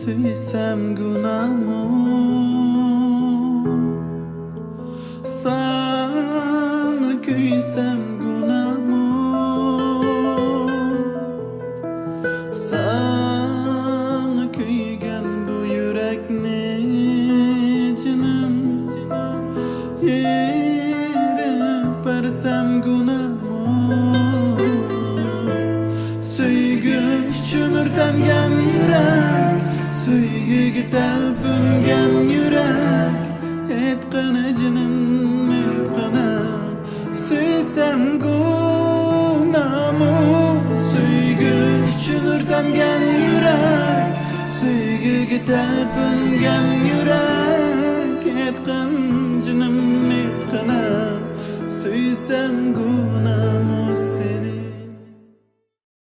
Süysem günahımı sana küysem günahımı sana kuygan bu yürekni canım yerip bersem günahımı Söygü çümürtengen yürek Söygüge talpingan yürek Etqana canım etqana Süysem günahımı Söygü çümürtengen yürek Söygüge talpingan yürek Etqan canım etqana Süysem günahımı